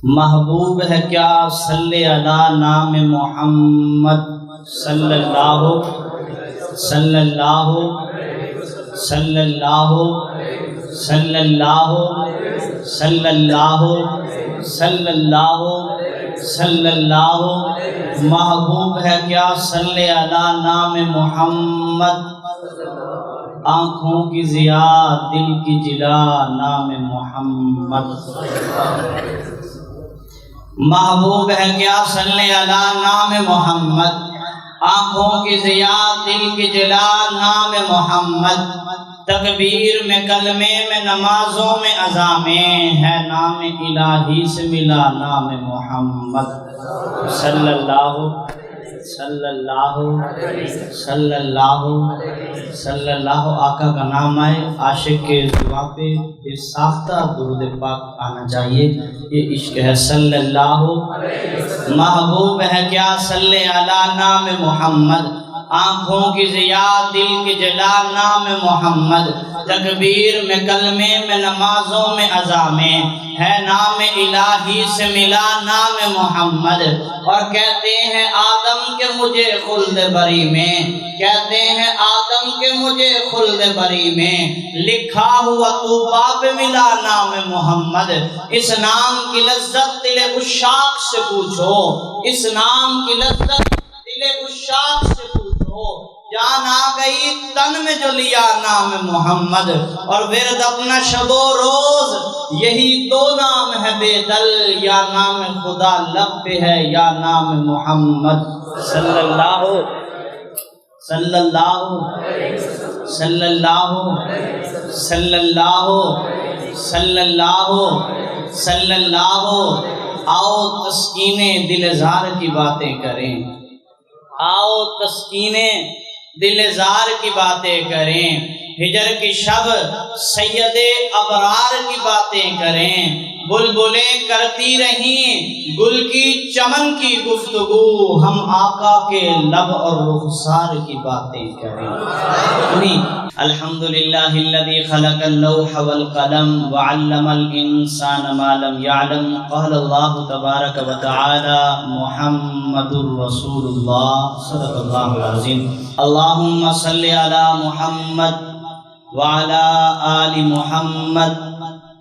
محبوب ہے کیا صلی علی نام محمد صلی اللہ صلی اللہ صلی اللہ صلی اللہ صلی اللہ صلی اللہ صلی اللہ محبوب ہے کیا صلی علی نام محمد آنکھوں کی ضیا دل کی جلا نام محمد محبوب ہے کیا صلی علی نام محمد آنکھوں کی ضیا دل کی جلا نام محمد تکبیر میں کلمے میں نمازوں میں اذامیں ہے نام الہی سے ملا نام محمد صلی اللہ صلی اللہ صلی اللہ صلی اللہ آقا کا نام آئے عاشق کے زبان پہ بے ساختہ درود پاک آنا چاہیے یہ عشق ہے صلی اللہ محبوب ہے کیا صلی علی نام محمد آنکھوں کی ضیا دل کی جلا نام محمد تکبیر میں کلمے میں نمازوں میں اذامیں ہے نام الہی سے ملا نام محمد اور کہتے ہیں آدم کے مجھے خلد بری میں کہتے ہیں آدم کے مجھے خلد بری میں لکھا ہوا طوبہ پہ ملا نام محمد اس نام کی لذت دل عشاق سے پوچھو اس نام کی لذت دل عشاق سے پوچھو جان آ گئی تن میں جو لیا نام محمد اور ورد اپنا شب و روز یہی دو نام ہے بے دل یا نام خدا لب پہ ہے یا نام محمد صلی اللہ صلی اللہ صلی اللہ صلی اللہ صلی اللہ صلی اللہ آؤ تسکین دل زار کی باتیں کریں آؤ تسکین دل زار کی باتیں کریں ہجر کی شب سید ابرار کی باتیں کریں بلبلیں کرتی رہیں گل کی چمن کی گفتگو ہم آقا کے لب اور رخسار کی باتیں کریں الحمدللہ الذی خلق اللوح والقلم وعلم الانسان ما لم يعلم قال اللہ تبارک وتعالی محمد رسول اللہ صدق اللہ العظیم اللہم صلی علی محمد وعلى آل محمد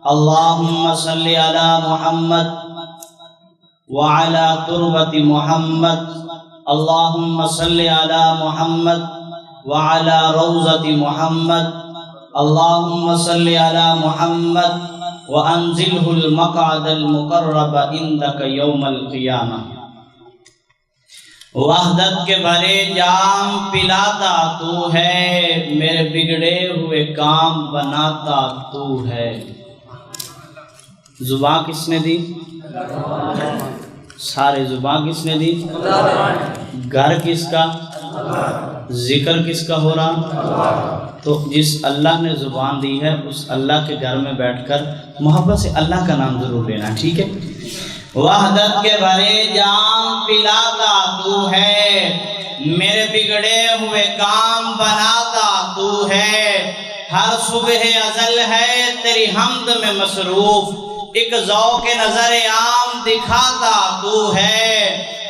اللهم صل على محمد وعلى تربة محمد اللهم صل على محمد وعلى روضة محمد اللهم صل على محمد وأنزله المقعد المقرب عندك يوم القيامة وحدت کے بھرے جام پلاتا تو ہے میرے بگڑے ہوئے کام بناتا تو ہے زبان کس نے دی سارے زبان کس نے دی گھر کس کا ذکر کس کا ہو رہا تو جس اللہ نے زبان دی ہے اس اللہ کے گھر میں بیٹھ کر محبت سے اللہ کا نام ضرور لینا ٹھیک ہے وحدت کے بھرے جام پلاتا تو ہے میرے بگڑے ہوئے کام بناتا تو ہے ہر صبح ازل ہے تیری حمد میں مصروف ایک ذوق نظر عام دکھاتا تو ہے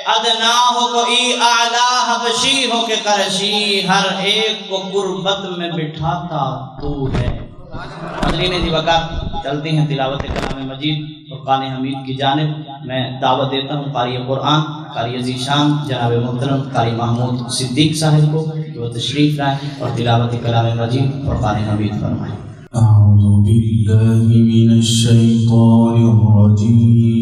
ادنا ہو کوئی اعلیٰ حبشی ہو کہ قرشی ہر ایک کو قربت میں بٹھاتا تو ہے حضرین دی وقت چلتے ہیں تلاوت کلام مجید فرقان حمید کی جانب میں دعوت دیتا ہوں قاری قرآن قاری الشان جناب محترم قاری محمود صدیق صاحب کو کہ وہ تشریف لائیں اور تلاوت کلام مجید فرقان حمید فرمائیں اعوذ باللہ من الشیطان الرجیم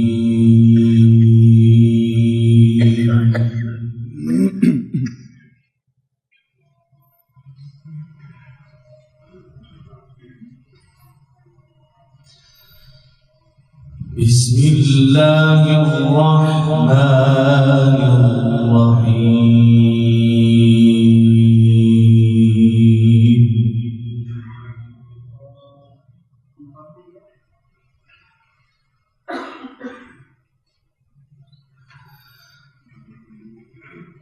بسم اللہ الرحمن الرحیم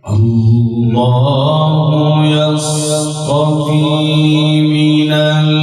اللہ یصطفی من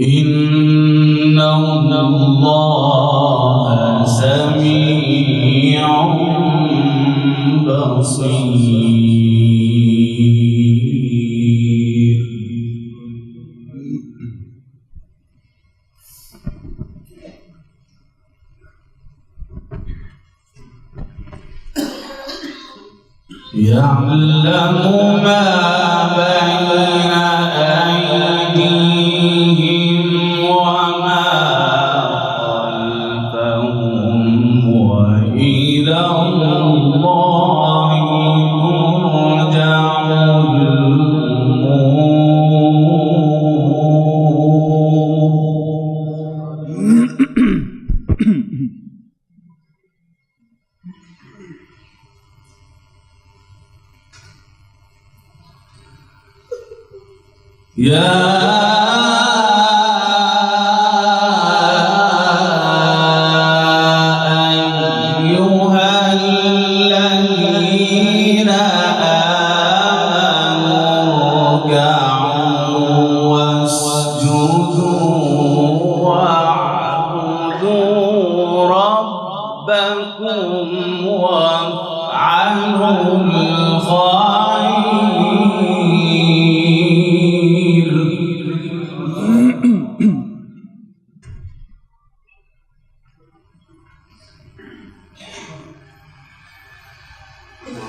إن الله سميع بصير. يعلم ما بين أيديهم وما خلفهم وإلى الله ترجع يا أيها الذين آمنوا اركعوا واسجدوا واعبدوا ربكم وافعلوا الخير.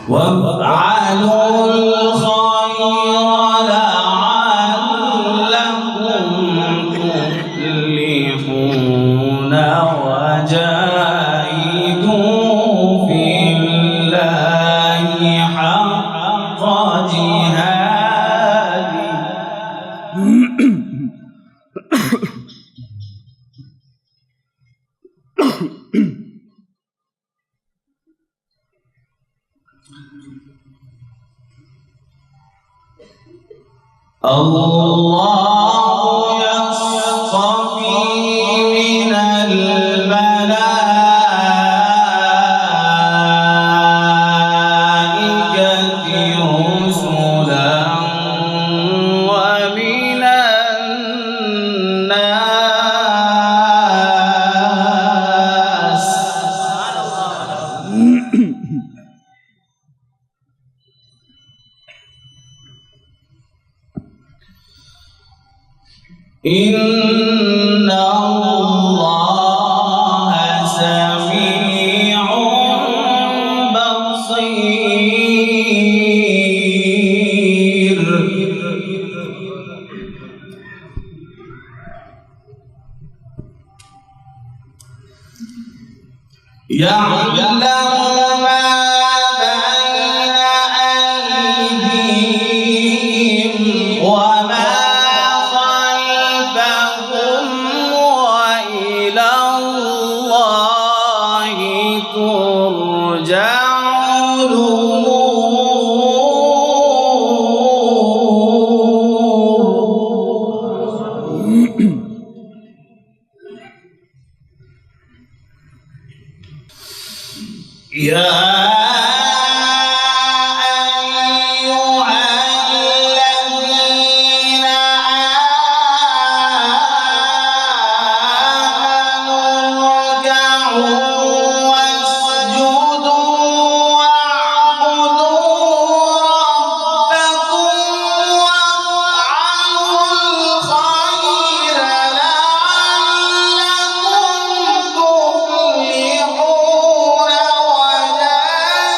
وافعلوا الخير لعلكم تفلحون وجاهدوا في الله حق جهاده الله يصطفي من الملائكة رسلا ومن الناس. إن الله سميع بصير. يعلم ما بين أيديهم وما خلفهم وإلى الله ترجع الأمور. يا أيها الذين آمنوا اركعوا واسجدوا واعبدوا ربكم وافعلوا الخير لعلكم تفلحون وجاهدوا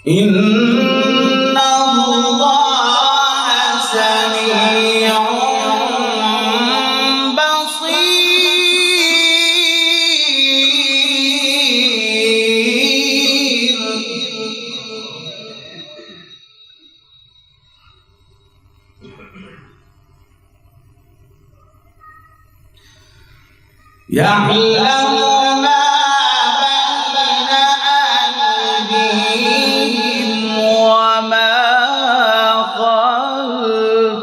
إن الله سميع بصير. يعلم ما بين أيديهم وما خلفهم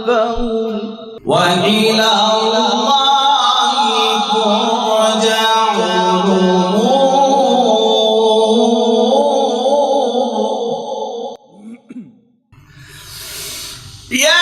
وإلى الله ترجع الأمور. يا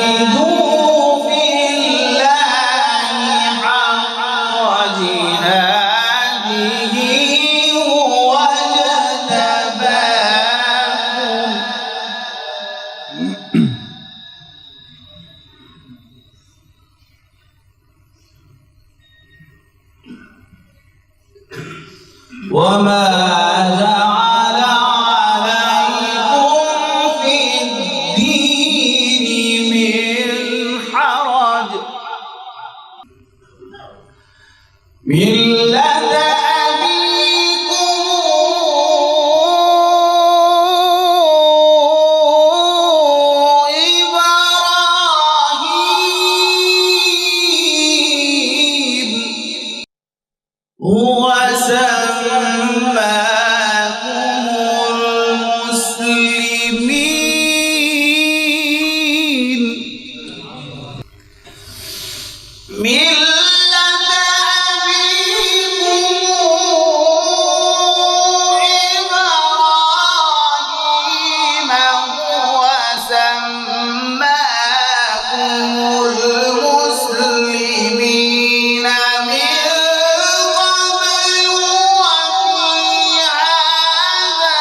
وجاهدوا في الله حق جهاده هو اجتباكم. وما جعل عليكم في الدين من حرج ملة أبيكم إبراهيم هو سماكم المسلمين ملة أبيكم إبراهيم هو سماكم المسلمين من قبل وفي هذا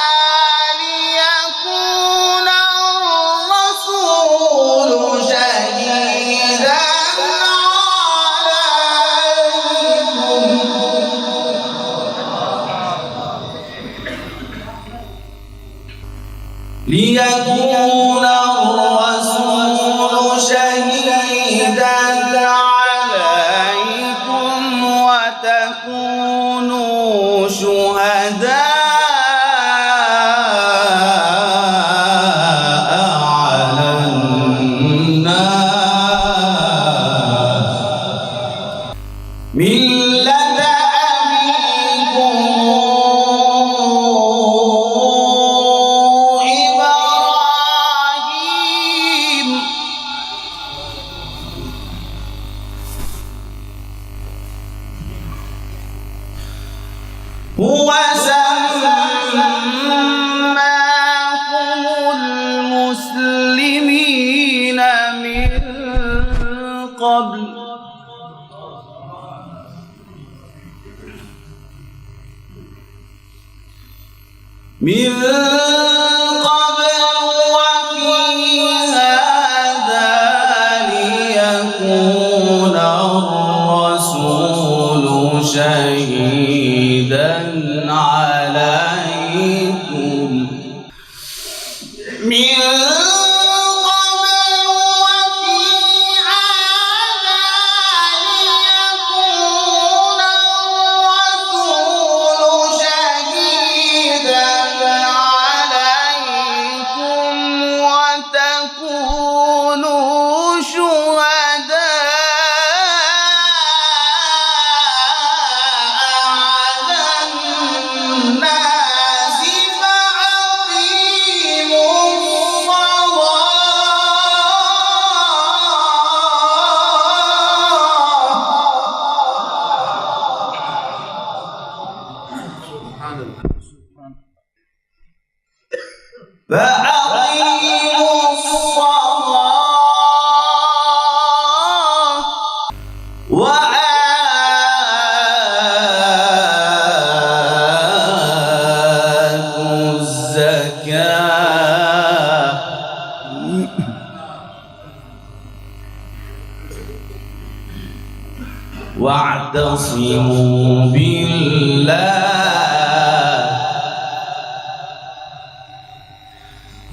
ليكون الرسول شهيدا عليكم وتكونوا شهداء على الناس ملة أبيكم إبراهيم هو سماكم المسلمين من قبل وفي هذا ليكون الرسول شهيدا عليكم من قبل وفي هذا ليكون الرسول شهيدا عليكم واعتصموا بالله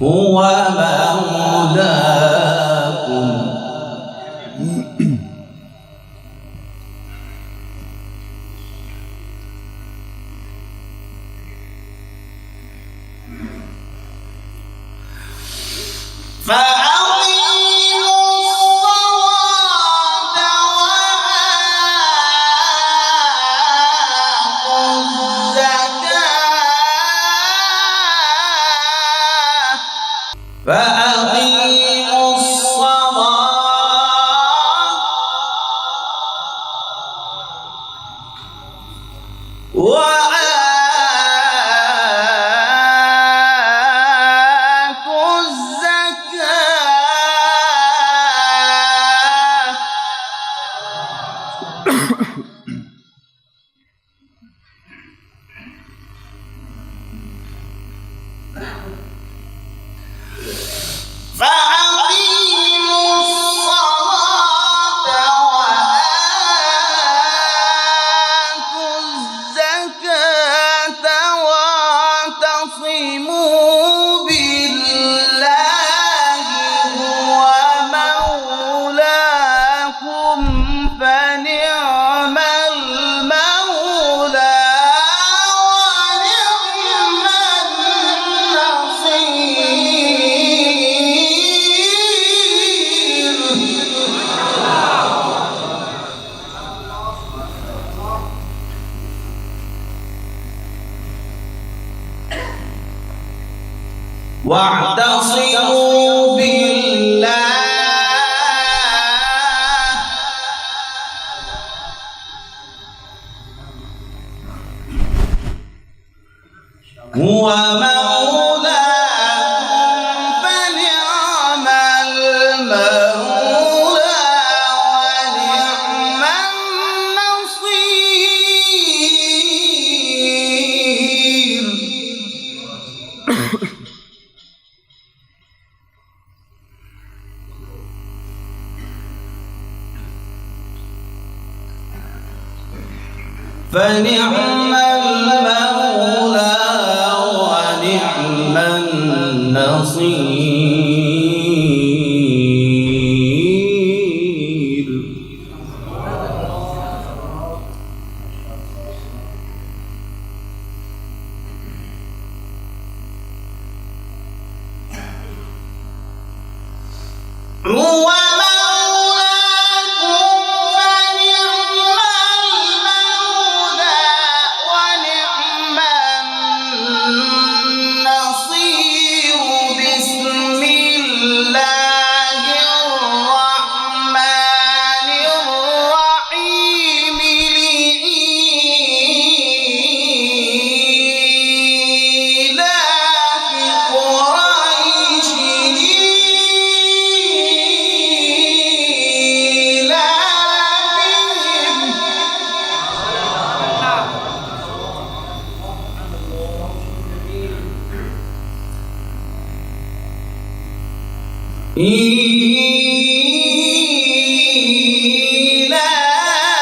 هو مولاكم فأقيموا الصلاة وآتوا الزكاة فأقيموا الصلاة وآتوا الزكاة واعتصموا بالله هو مولاكم فنعم المولى ونعم واعتصموا بالله هو مولاكم فنعم المولى ونعم النصير فنعم المولى ونعم النصير هو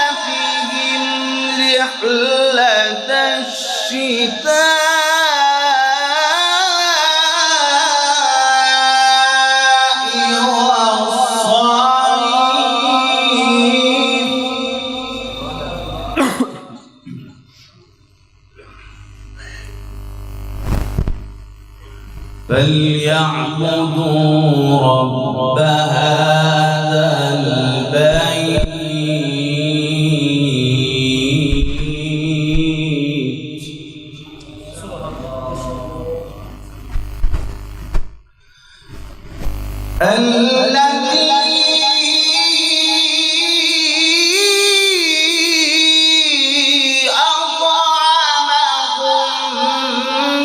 إيلافهم رحلة الشتاء والصيف فليعبدوا رب هذا البيت الذي أطعمهم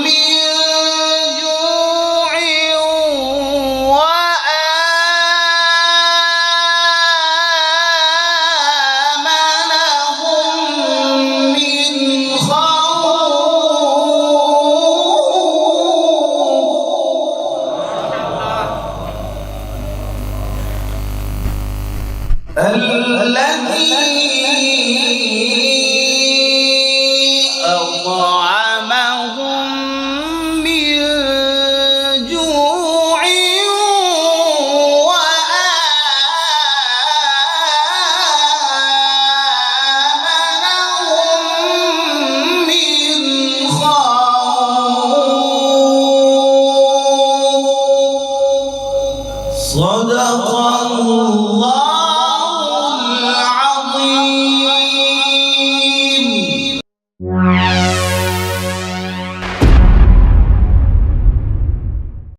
من جوع وآمنهم التي